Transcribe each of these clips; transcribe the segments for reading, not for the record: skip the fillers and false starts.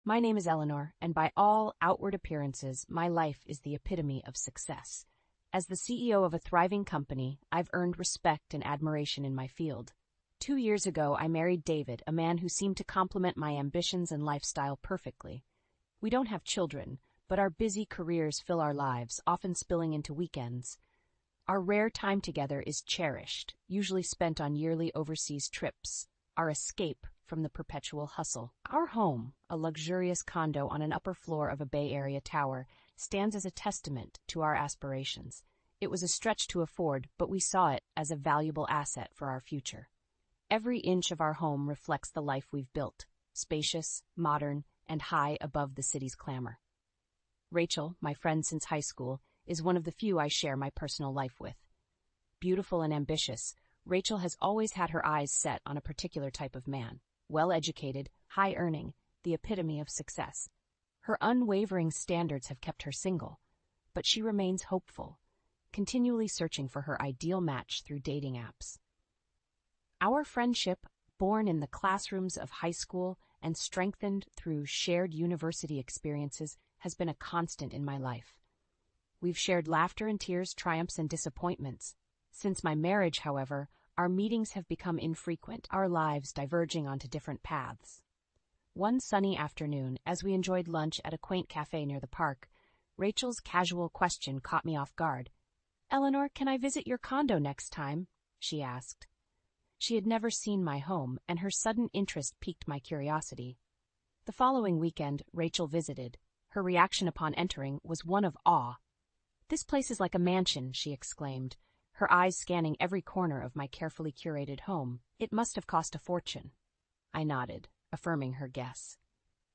My name is Eleanor, and by all outward appearances, my life is the epitome of success. As the CEO of a thriving company, I've earned respect and admiration in my field. 2 years ago, I married David, a man who seemed to complement my ambitions and lifestyle perfectly. We don't have children, but our busy careers fill our lives, often spilling into weekends. Our rare time together is cherished, usually spent on yearly overseas trips, our escape from the perpetual hustle. Our home, a luxurious condo on an upper floor of a Bay Area tower, stands as a testament to our aspirations. It was a stretch to afford, but we saw it as a valuable asset for our future. Every inch of our home reflects the life we've built, spacious, modern, and high above the city's clamor. Rachel, my friend since high school, is one of the few I share my personal life with. Beautiful and ambitious, Rachel has always had her eyes set on a particular type of man. Well-educated, high-earning, the epitome of success. Her unwavering standards have kept her single, but she remains hopeful, continually searching for her ideal match through dating apps. Our friendship, born in the classrooms of high school and strengthened through shared university experiences, has been a constant in my life. We've shared laughter and tears, triumphs and disappointments. Since my marriage, however, our meetings have become infrequent, our lives diverging onto different paths. One sunny afternoon, as we enjoyed lunch at a quaint cafe near the park, Rachel's casual question caught me off guard. "Eleanor, can I visit your condo next time?" she asked. She had never seen my home, and her sudden interest piqued my curiosity. The following weekend, Rachel visited. Her reaction upon entering was one of awe. "This place is like a mansion," she exclaimed, her eyes scanning every corner of my carefully curated home. "It must have cost a fortune." I nodded, affirming her guess.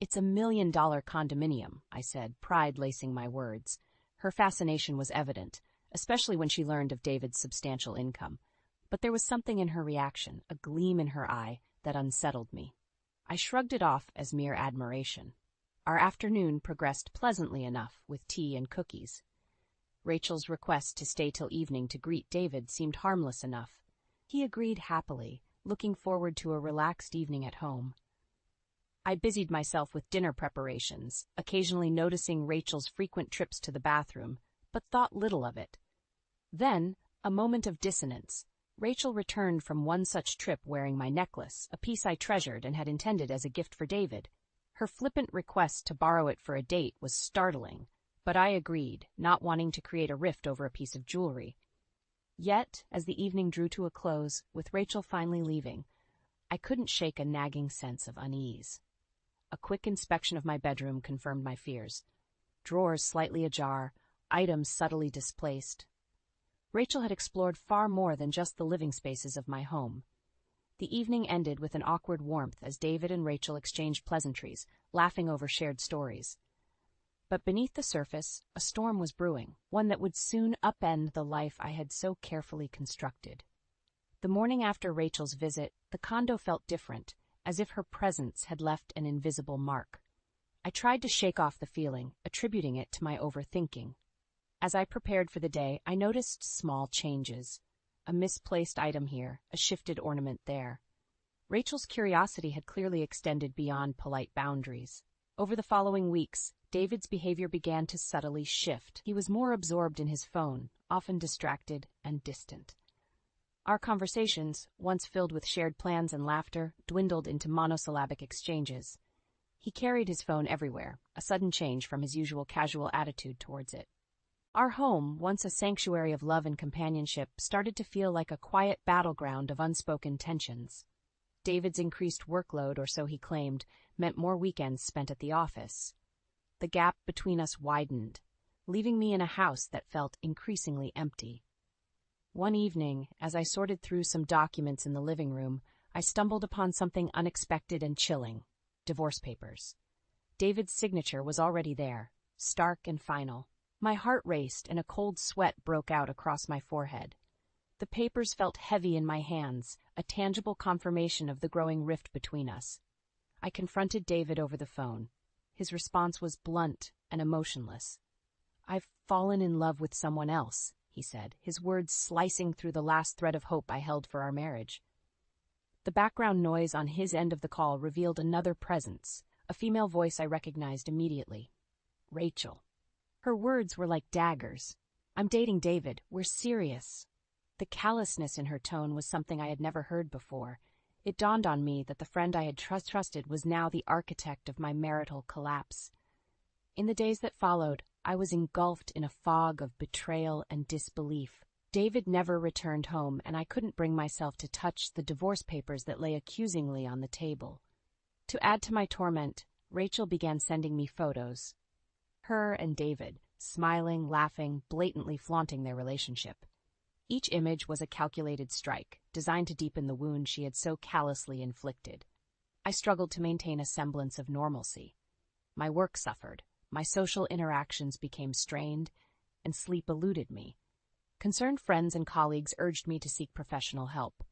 "It's $1 million condominium," I said, pride lacing my words. Her fascination was evident, especially when she learned of David's substantial income. But there was something in her reaction, a gleam in her eye, that unsettled me. I shrugged it off as mere admiration. Our afternoon progressed pleasantly enough, with tea and cookies. Rachel's request to stay till evening to greet David seemed harmless enough. He agreed happily, looking forward to a relaxed evening at home. I busied myself with dinner preparations, occasionally noticing Rachel's frequent trips to the bathroom, but thought little of it. Then, a moment of dissonance. Rachel returned from one such trip wearing my necklace, a piece I treasured and had intended as a gift for David. Her flippant request to borrow it for a date was startling, but I agreed, not wanting to create a rift over a piece of jewelry. Yet, as the evening drew to a close, with Rachel finally leaving, I couldn't shake a nagging sense of unease. A quick inspection of my bedroom confirmed my fears. Drawers slightly ajar, items subtly displaced. Rachel had explored far more than just the living spaces of my home. The evening ended with an awkward warmth as David and Rachel exchanged pleasantries, laughing over shared stories. But beneath the surface, a storm was brewing, one that would soon upend the life I had so carefully constructed. The morning after Rachel's visit, the condo felt different, as if her presence had left an invisible mark. I tried to shake off the feeling, attributing it to my overthinking. As I prepared for the day, I noticed small changes. A misplaced item here, a shifted ornament there. Rachel's curiosity had clearly extended beyond polite boundaries. Over the following weeks, David's behavior began to subtly shift. He was more absorbed in his phone, often distracted and distant. Our conversations, once filled with shared plans and laughter, dwindled into monosyllabic exchanges. He carried his phone everywhere, a sudden change from his usual casual attitude towards it. Our home, once a sanctuary of love and companionship, started to feel like a quiet battleground of unspoken tensions. David's increased workload, or so he claimed, meant more weekends spent at the office. The gap between us widened, leaving me in a house that felt increasingly empty. One evening, as I sorted through some documents in the living room, I stumbled upon something unexpected and chilling: divorce papers. David's signature was already there, stark and final. My heart raced and a cold sweat broke out across my forehead. The papers felt heavy in my hands, a tangible confirmation of the growing rift between us. I confronted David over the phone. His response was blunt and emotionless. "I've fallen in love with someone else," he said, his words slicing through the last thread of hope I held for our marriage. The background noise on his end of the call revealed another presence, a female voice I recognized immediately. Rachel. Her words were like daggers. "I'm dating David. We're serious." The callousness in her tone was something I had never heard before. It dawned on me that the friend I had trusted was now the architect of my marital collapse. In the days that followed, I was engulfed in a fog of betrayal and disbelief. David never returned home, and I couldn't bring myself to touch the divorce papers that lay accusingly on the table. To add to my torment, Rachel began sending me photos. Her and David, smiling, laughing, blatantly flaunting their relationship. Each image was a calculated strike, designed to deepen the wound she had so callously inflicted. I struggled to maintain a semblance of normalcy. My work suffered, my social interactions became strained, and sleep eluded me. Concerned friends and colleagues urged me to seek professional help.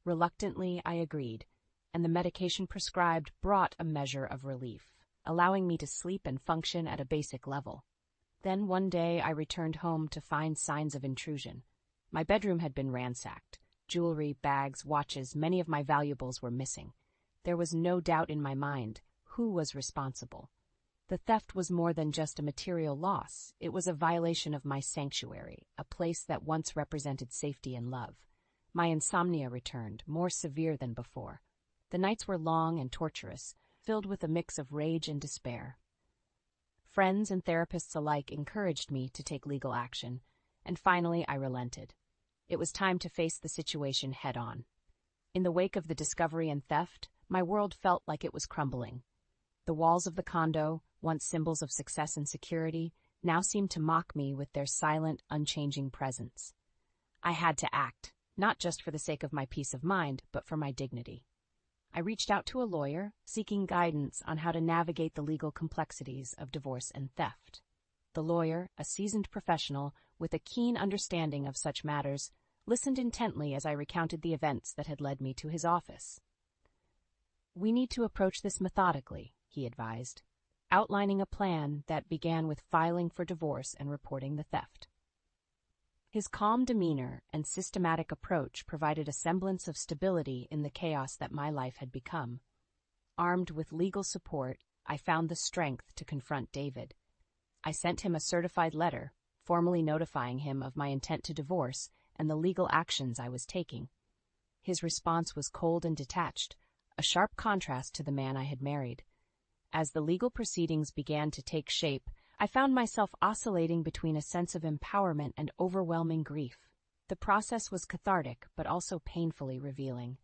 Reluctantly, I agreed, and the medication prescribed brought a measure of relief, allowing me to sleep and function at a basic level. Then one day I returned home to find signs of intrusion. My bedroom had been ransacked. Jewelry, bags, watches, many of my valuables were missing. There was no doubt in my mind who was responsible. The theft was more than just a material loss. It was a violation of my sanctuary, a place that once represented safety and love. My insomnia returned, more severe than before. The nights were long and torturous, filled with a mix of rage and despair. Friends and therapists alike encouraged me to take legal action, and finally I relented. It was time to face the situation head-on. In the wake of the discovery and theft, my world felt like it was crumbling. The walls of the condo, once symbols of success and security, now seemed to mock me with their silent, unchanging presence. I had to act, not just for the sake of my peace of mind, but for my dignity. I reached out to a lawyer, seeking guidance on how to navigate the legal complexities of divorce and theft. The lawyer, a seasoned professional with a keen understanding of such matters, listened intently as I recounted the events that had led me to his office. "We need to approach this methodically," he advised, outlining a plan that began with filing for divorce and reporting the theft. His calm demeanor and systematic approach provided a semblance of stability in the chaos that my life had become. Armed with legal support, I found the strength to confront David. I sent him a certified letter, formally notifying him of my intent to divorce and the legal actions I was taking. His response was cold and detached, a sharp contrast to the man I had married. As the legal proceedings began to take shape, I found myself oscillating between a sense of empowerment and overwhelming grief. The process was cathartic, but also painfully revealing.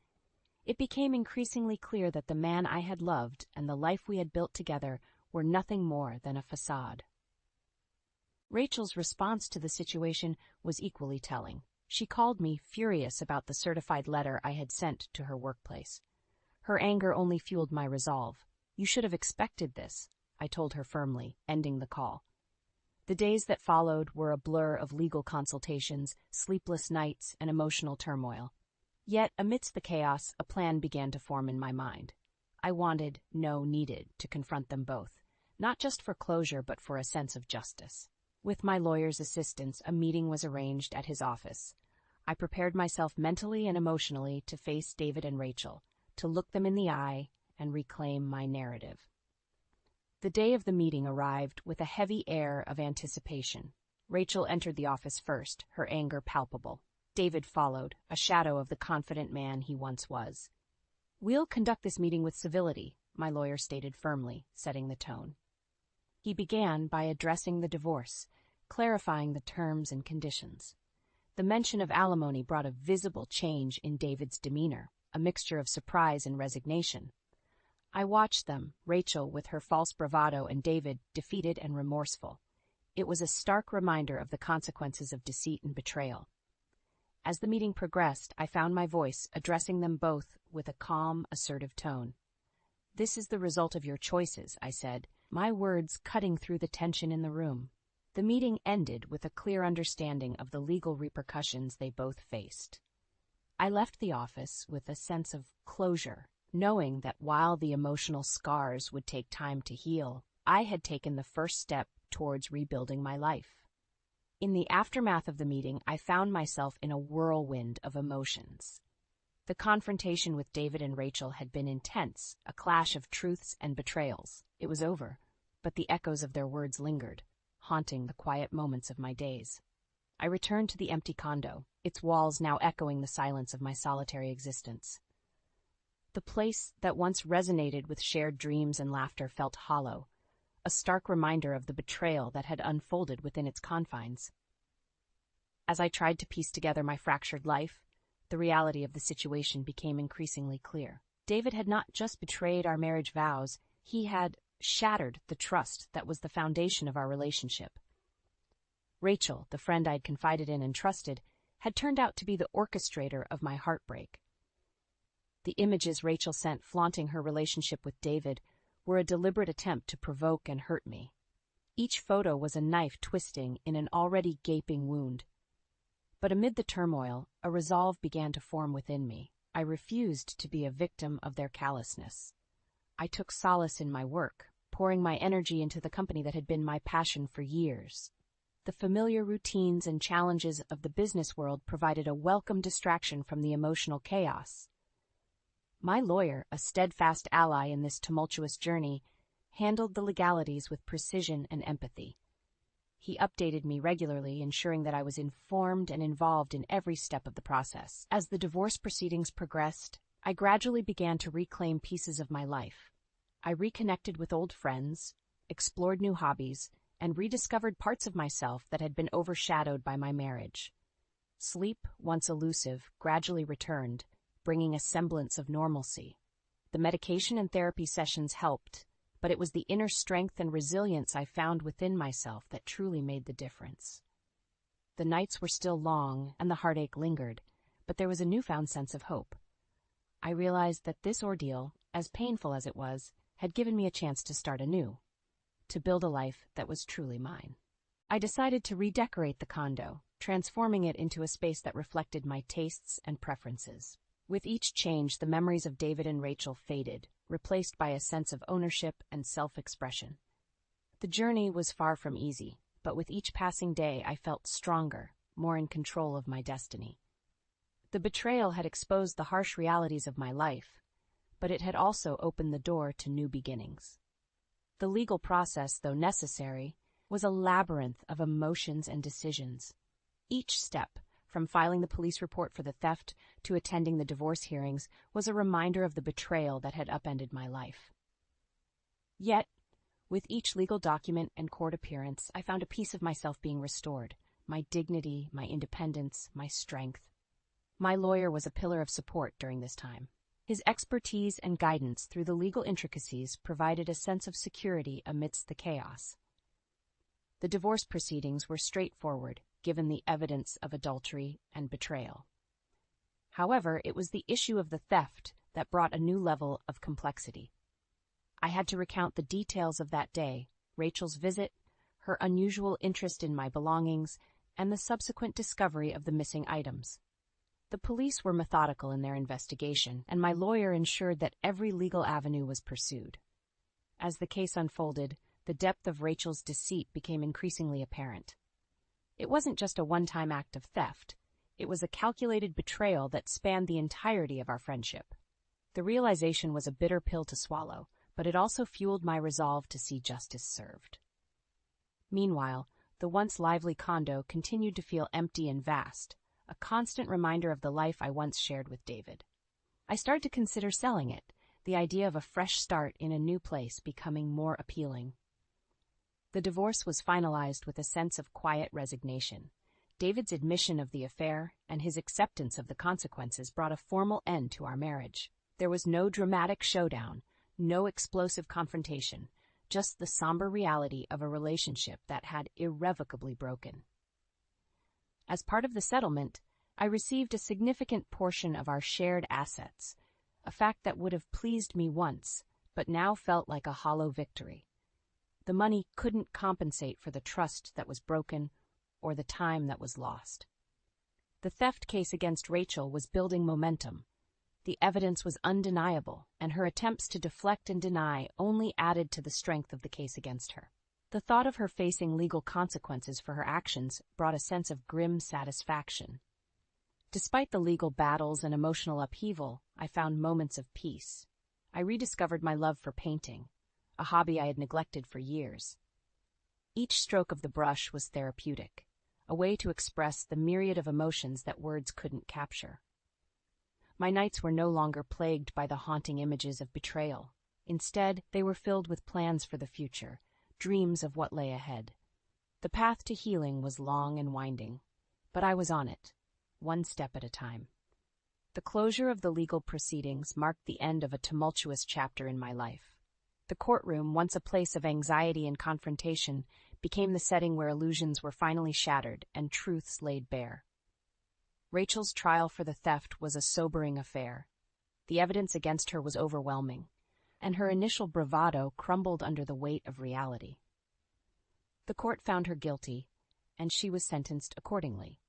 It became increasingly clear that the man I had loved and the life we had built together were nothing more than a facade. Rachel's response to the situation was equally telling. She called me furious about the certified letter I had sent to her workplace. Her anger only fueled my resolve. "You should have expected this," I told her firmly, ending the call. The days that followed were a blur of legal consultations, sleepless nights, and emotional turmoil. Yet, amidst the chaos, a plan began to form in my mind. I needed to confront them both, not just for closure but for a sense of justice. With my lawyer's assistance, a meeting was arranged at his office. I prepared myself mentally and emotionally to face David and Rachel, to look them in the eye and reclaim my narrative. The day of the meeting arrived with a heavy air of anticipation. Rachel entered the office first, her anger palpable. David followed, a shadow of the confident man he once was. "We'll conduct this meeting with civility," my lawyer stated firmly, setting the tone. He began by addressing the divorce, clarifying the terms and conditions. The mention of alimony brought a visible change in David's demeanor, a mixture of surprise and resignation. I watched them, Rachel with her false bravado and David defeated and remorseful. It was a stark reminder of the consequences of deceit and betrayal. As the meeting progressed, I found my voice addressing them both with a calm, assertive tone. "This is the result of your choices," I said, my words cutting through the tension in the room. The meeting ended with a clear understanding of the legal repercussions they both faced. I left the office with a sense of closure, knowing that while the emotional scars would take time to heal, I had taken the first step towards rebuilding my life. In the aftermath of the meeting, I found myself in a whirlwind of emotions. The confrontation with David and Rachel had been intense, a clash of truths and betrayals. It was over, but the echoes of their words lingered, haunting the quiet moments of my days. I returned to the empty condo, its walls now echoing the silence of my solitary existence. The place that once resonated with shared dreams and laughter felt hollow, a stark reminder of the betrayal that had unfolded within its confines. As I tried to piece together my fractured life, the reality of the situation became increasingly clear. David had not just betrayed our marriage vows, he had shattered the trust that was the foundation of our relationship. Rachel, the friend I'd confided in and trusted, had turned out to be the orchestrator of my heartbreak. The images Rachel sent flaunting her relationship with David were a deliberate attempt to provoke and hurt me. Each photo was a knife twisting in an already gaping wound. But amid the turmoil, a resolve began to form within me. I refused to be a victim of their callousness. I took solace in my work, pouring my energy into the company that had been my passion for years. The familiar routines and challenges of the business world provided a welcome distraction from the emotional chaos. My lawyer, a steadfast ally in this tumultuous journey, handled the legalities with precision and empathy. He updated me regularly, ensuring that I was informed and involved in every step of the process. As the divorce proceedings progressed, I gradually began to reclaim pieces of my life. I reconnected with old friends, explored new hobbies, and rediscovered parts of myself that had been overshadowed by my marriage. Sleep, once elusive, gradually returned, bringing a semblance of normalcy. The medication and therapy sessions helped, but it was the inner strength and resilience I found within myself that truly made the difference. The nights were still long, and the heartache lingered, but there was a newfound sense of hope. I realized that this ordeal, as painful as it was, had given me a chance to start anew, to build a life that was truly mine. I decided to redecorate the condo, transforming it into a space that reflected my tastes and preferences. With each change, the memories of David and Rachel faded, replaced by a sense of ownership and self-expression. The journey was far from easy, but with each passing day I felt stronger, more in control of my destiny. The betrayal had exposed the harsh realities of my life, but it had also opened the door to new beginnings. The legal process, though necessary, was a labyrinth of emotions and decisions. Each step, from filing the police report for the theft to attending the divorce hearings, was a reminder of the betrayal that had upended my life. Yet, with each legal document and court appearance, I found a piece of myself being restored, my dignity, my independence, my strength. My lawyer was a pillar of support during this time. His expertise and guidance through the legal intricacies provided a sense of security amidst the chaos. The divorce proceedings were straightforward, given the evidence of adultery and betrayal. However, it was the issue of the theft that brought a new level of complexity. I had to recount the details of that day, Rachel's visit, her unusual interest in my belongings, and the subsequent discovery of the missing items. The police were methodical in their investigation, and my lawyer ensured that every legal avenue was pursued. As the case unfolded, the depth of Rachel's deceit became increasingly apparent. It wasn't just a one-time act of theft. It was a calculated betrayal that spanned the entirety of our friendship. The realization was a bitter pill to swallow, but it also fueled my resolve to see justice served. Meanwhile, the once lively condo continued to feel empty and vast, a constant reminder of the life I once shared with David. I started to consider selling it, the idea of a fresh start in a new place becoming more appealing. The divorce was finalized with a sense of quiet resignation. David's admission of the affair and his acceptance of the consequences brought a formal end to our marriage. There was no dramatic showdown, no explosive confrontation, just the somber reality of a relationship that had irrevocably broken. As part of the settlement, I received a significant portion of our shared assets, a fact that would have pleased me once, but now felt like a hollow victory. The money couldn't compensate for the trust that was broken or the time that was lost. The theft case against Rachel was building momentum. The evidence was undeniable, and her attempts to deflect and deny only added to the strength of the case against her. The thought of her facing legal consequences for her actions brought a sense of grim satisfaction. Despite the legal battles and emotional upheaval, I found moments of peace. I rediscovered my love for painting, a hobby I had neglected for years. Each stroke of the brush was therapeutic, a way to express the myriad of emotions that words couldn't capture. My nights were no longer plagued by the haunting images of betrayal. Instead, they were filled with plans for the future, dreams of what lay ahead. The path to healing was long and winding, but I was on it, one step at a time. The closure of the legal proceedings marked the end of a tumultuous chapter in my life. The courtroom, once a place of anxiety and confrontation, became the setting where illusions were finally shattered and truths laid bare. Rachel's trial for the theft was a sobering affair. The evidence against her was overwhelming, and her initial bravado crumbled under the weight of reality. The court found her guilty, and she was sentenced accordingly.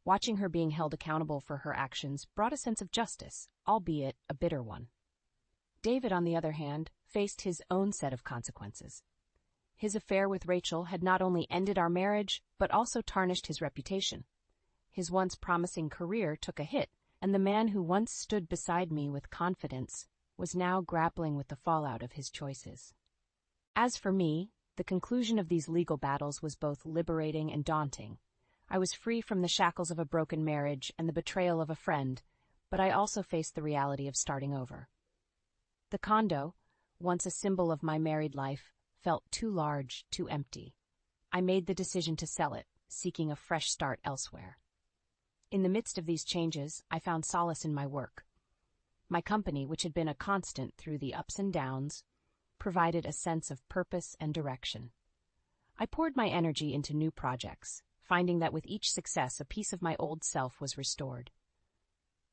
Watching her being held accountable for her actions brought a sense of justice, albeit a bitter one. David, on the other hand, faced his own set of consequences. His affair with Rachel had not only ended our marriage, but also tarnished his reputation. His once promising career took a hit, and the man who once stood beside me with confidence was now grappling with the fallout of his choices. As for me, the conclusion of these legal battles was both liberating and daunting. I was free from the shackles of a broken marriage and the betrayal of a friend, but I also faced the reality of starting over. The condo, once a symbol of my married life, felt too large, too empty. I made the decision to sell it, seeking a fresh start elsewhere. In the midst of these changes, I found solace in my work. My company, which had been a constant through the ups and downs, provided a sense of purpose and direction. I poured my energy into new projects, finding that with each success a piece of my old self was restored.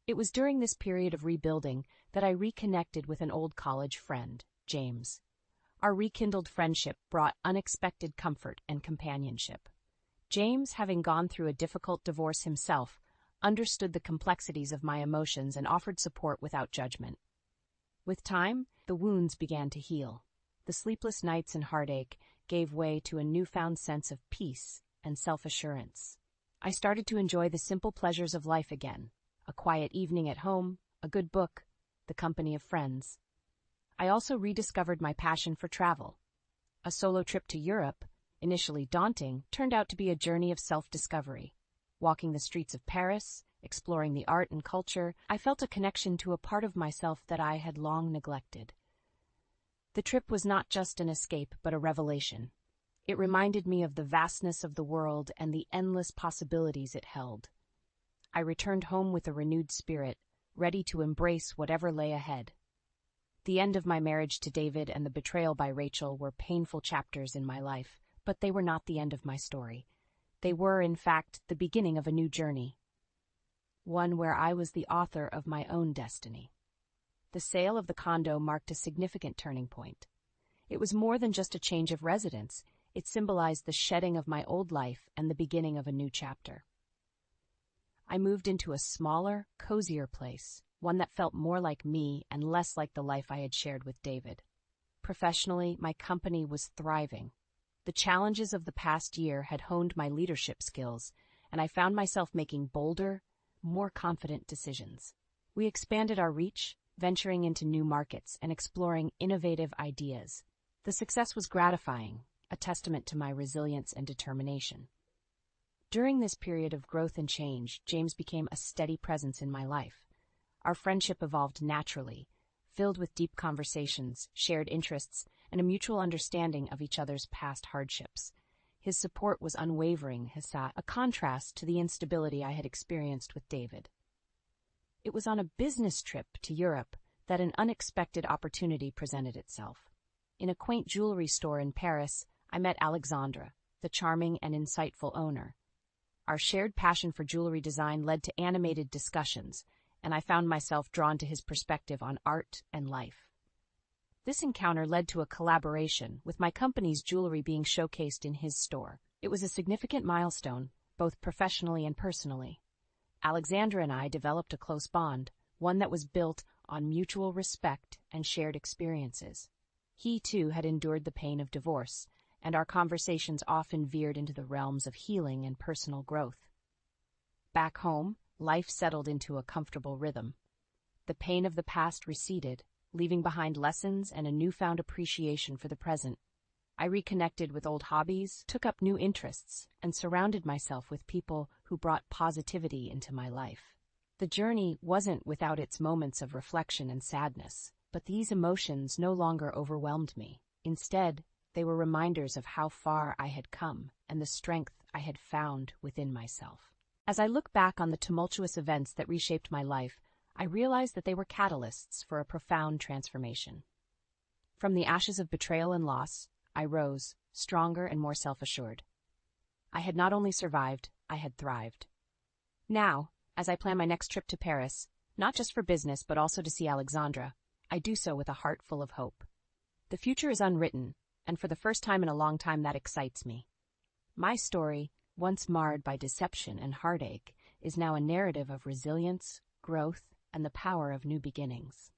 It was during this period of rebuilding that I reconnected with an old college friend, James. Our rekindled friendship brought unexpected comfort and companionship. James, having gone through a difficult divorce himself, understood the complexities of my emotions and offered support without judgment. With time, the wounds began to heal. The sleepless nights and heartache gave way to a newfound sense of peace and self-assurance. I started to enjoy the simple pleasures of life again: a quiet evening at home, a good book, the company of friends. I also rediscovered my passion for travel. A solo trip to Europe, initially daunting, turned out to be a journey of self-discovery. Walking the streets of Paris, exploring the art and culture, I felt a connection to a part of myself that I had long neglected. The trip was not just an escape, but a revelation. It reminded me of the vastness of the world and the endless possibilities it held. I returned home with a renewed spirit, ready to embrace whatever lay ahead. The end of my marriage to David and the betrayal by Rachel were painful chapters in my life, but they were not the end of my story. They were, in fact, the beginning of a new journey, one where I was the author of my own destiny. The sale of the condo marked a significant turning point. It was more than just a change of residence. It symbolized the shedding of my old life and the beginning of a new chapter. I moved into a smaller, cozier place, one that felt more like me and less like the life I had shared with David. Professionally, my company was thriving. The challenges of the past year had honed my leadership skills, and I found myself making bolder, more confident decisions. We expanded our reach, venturing into new markets and exploring innovative ideas. The success was gratifying, a testament to my resilience and determination. During this period of growth and change, James became a steady presence in my life. Our friendship evolved naturally, filled with deep conversations, shared interests, and a mutual understanding of each other's past hardships. His support was unwavering, a contrast to the instability I had experienced with David. It was on a business trip to Europe that an unexpected opportunity presented itself. In a quaint jewelry store in Paris, I met Alexandra, the charming and insightful owner. Our shared passion for jewelry design led to animated discussions, and I found myself drawn to his perspective on art and life. This encounter led to a collaboration, with my company's jewelry being showcased in his store. It was a significant milestone, both professionally and personally. Alexandra and I developed a close bond, one that was built on mutual respect and shared experiences. He, too, had endured the pain of divorce, and our conversations often veered into the realms of healing and personal growth. Back home, life settled into a comfortable rhythm. The pain of the past receded, leaving behind lessons and a newfound appreciation for the present. I reconnected with old hobbies, took up new interests, and surrounded myself with people who brought positivity into my life. The journey wasn't without its moments of reflection and sadness, but these emotions no longer overwhelmed me. Instead, they were reminders of how far I had come and the strength I had found within myself. As I look back on the tumultuous events that reshaped my life, I realize that they were catalysts for a profound transformation. From the ashes of betrayal and loss, I rose, stronger and more self-assured. I had not only survived, I had thrived. Now, as I plan my next trip to Paris, not just for business but also to see Alexandra, I do so with a heart full of hope. The future is unwritten, and for the first time in a long time that excites me. My story, once marred by deception and heartache, is now a narrative of resilience, growth, and the power of new beginnings.